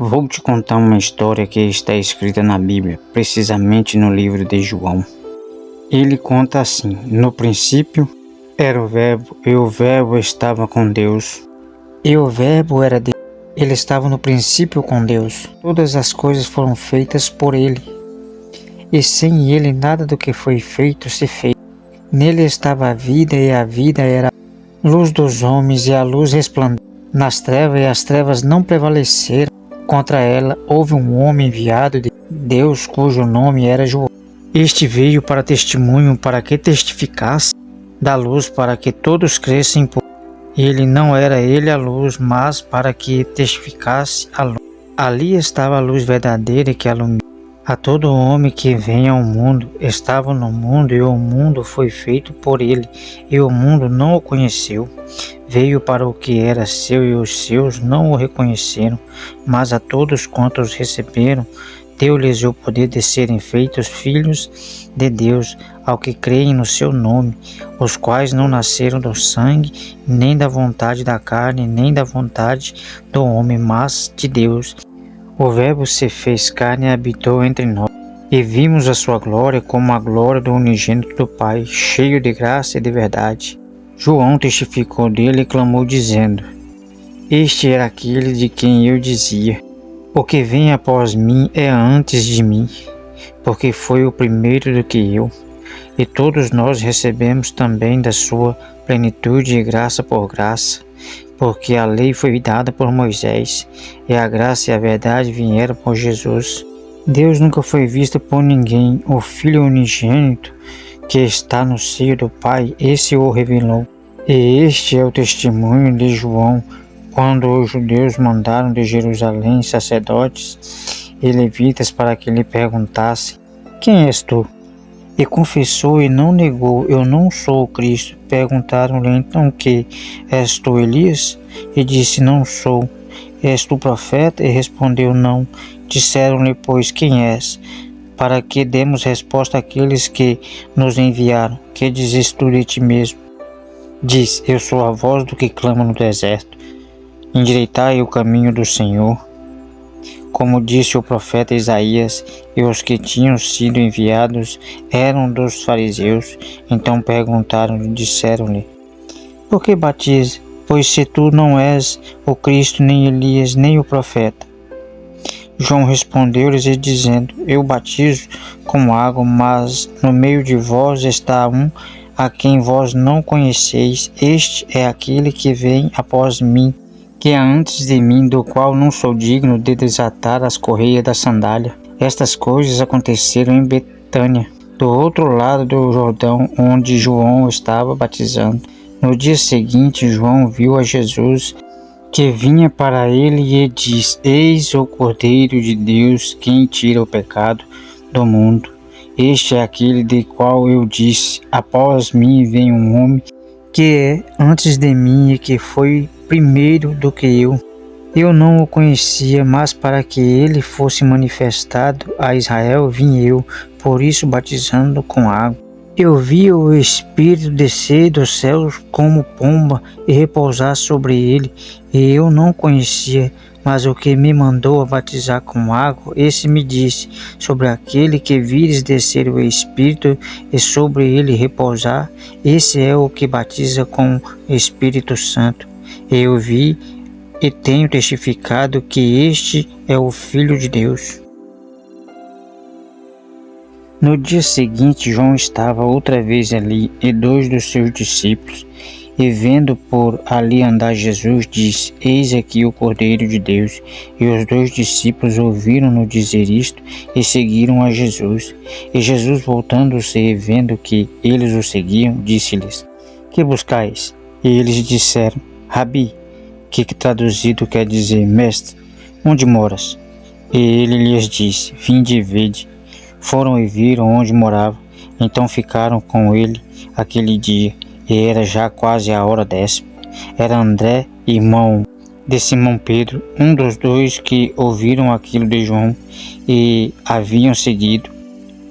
Vou te contar uma história que está escrita na Bíblia, precisamente no livro de João. Ele conta assim: no princípio era o Verbo, e o Verbo estava com Deus, e o Verbo era Deus. Ele estava no princípio com Deus. Todas as coisas foram feitas por ele, e sem ele nada do que foi feito se fez. Nele estava a vida, e a vida era a luz dos homens, e a luz resplandeceu nas trevas, e as trevas não prevaleceram contra ela. Houve um homem enviado de Deus, cujo nome era João. Este veio para testemunho, para que testificasse da luz, para que todos crescem por ele. Não era ele a luz, mas para que testificasse a luz. Ali estava a luz verdadeira que alumia a todo homem que vem ao mundo. Estava no mundo, e o mundo foi feito por ele, e o mundo não o conheceu. Veio para o que era seu, e os seus não o reconheceram. Mas a todos quantos receberam, deu-lhes o poder de serem feitos filhos de Deus, ao que creem no seu nome, os quais não nasceram do sangue, nem da vontade da carne, nem da vontade do homem, mas de Deus. O Verbo se fez carne e habitou entre nós, e vimos a sua glória como a glória do unigênito do Pai, cheio de graça e de verdade. João testificou dele e clamou dizendo: Este era aquele de quem eu dizia: o que vem após mim é antes de mim, porque foi o primeiro do que eu. E todos nós recebemos também da sua plenitude de graça por graça, porque a lei foi dada por Moisés, e a graça e a verdade vieram por Jesus. Deus nunca foi visto por ninguém. O Filho unigênito que está no seio do Pai, esse o revelou. E este é o testemunho de João, quando os judeus mandaram de Jerusalém sacerdotes e levitas para que lhe perguntassem: Quem és tu? E confessou e não negou: Eu não sou o Cristo. Perguntaram-lhe então: Que és tu, Elias? E disse: Não sou. És tu profeta? E respondeu: Não. Disseram-lhe, pois, quem és? Para que demos resposta àqueles que nos enviaram. Que dizes tu de ti mesmo? Diz: Eu sou a voz do que clama no deserto. Endireitai o caminho do Senhor. Como disse o profeta Isaías. E os que tinham sido enviados eram dos fariseus. Então perguntaram-lhe, disseram-lhe: Por que batiza? Pois se tu não és o Cristo, nem Elias, nem o profeta. João respondeu-lhes dizendo: Eu batizo com água, mas no meio de vós está um a quem vós não conheceis. Este é aquele que vem após mim, que é antes de mim, do qual não sou digno de desatar as correias da sandália. Estas coisas aconteceram em Betânia, do outro lado do Jordão, onde João estava batizando. No dia seguinte, João viu a Jesus que vinha para ele e disse: Eis o Cordeiro de Deus, quem tira o pecado do mundo. Este é aquele de qual eu disse: Após mim vem um homem que é antes de mim e que foi primeiro do que eu. Eu não o conhecia, mas para que ele fosse manifestado a Israel vim eu, por isso batizando com água. Eu vi o Espírito descer do céu como pomba e repousar sobre ele, e eu não conhecia, mas o que me mandou a batizar com água, esse me disse: Sobre aquele que vires descer o Espírito e sobre ele repousar, esse é o que batiza com o Espírito Santo. Eu vi e tenho testificado que este é o Filho de Deus. No dia seguinte, João estava outra vez ali, e dois dos seus discípulos, e vendo por ali andar Jesus, disse: Eis aqui o Cordeiro de Deus. E os dois discípulos ouviram-no dizer isto, e seguiram a Jesus. E Jesus, voltando-se e vendo que eles o seguiam, disse-lhes: Que buscais? E eles disseram: Rabi, que traduzido quer dizer mestre, onde moras? E ele lhes disse: Vinde e vede. Foram e viram onde morava. Então ficaram com ele aquele dia, e era já quase a hora 10ª. Era André, irmão de Simão Pedro, um dos dois que ouviram aquilo de João e haviam seguido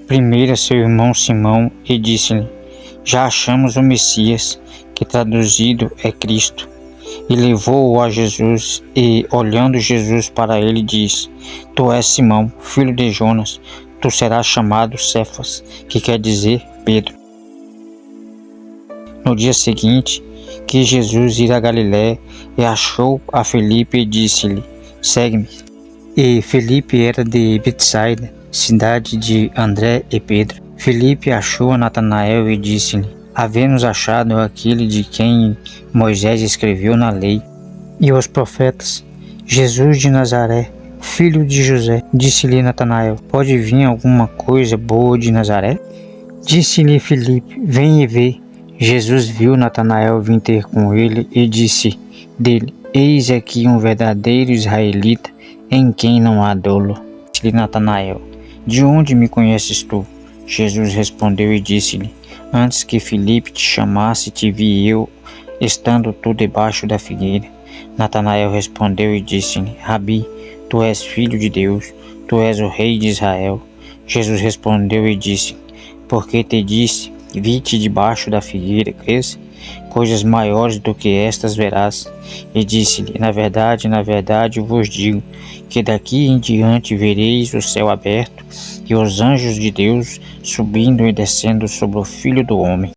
primeiro a seu irmão Simão, e disse-lhe: Já achamos o Messias, que traduzido é Cristo. e levou-o a Jesus, e, olhando Jesus para ele, disse: Tu és Simão, filho de Jonas, tu serás chamado Cefas, que quer dizer Pedro. No dia seguinte, quis Jesus ir a Galiléia, e achou a Filipe e disse-lhe: Segue-me. E Filipe era de Betsaida, cidade de André e Pedro. Filipe achou a Natanael e disse-lhe: Havemos achado aquele de quem Moisés escreveu na lei e os profetas, Jesus de Nazaré, filho de José. Disse-lhe Natanael: Pode vir alguma coisa boa de Nazaré? Disse-lhe Filipe: Vem e vê. Jesus viu Natanael vir ter com ele e disse dele: Eis aqui um verdadeiro israelita, em quem não há dolo. Disse-lhe Natanael: De onde me conheces tu? Jesus respondeu e disse-lhe: Antes que Filipe te chamasse, te vi eu, estando tu debaixo da figueira. Natanael respondeu e disse-lhe: Rabi, tu és filho de Deus, tu és o rei de Israel. Jesus respondeu e disse: Porque te disse, vi-te debaixo da figueira, crês? Coisas maiores do que estas verás. E disse-lhe: na verdade vos digo, que daqui em diante vereis o céu aberto, e os anjos de Deus subindo e descendo sobre o Filho do Homem.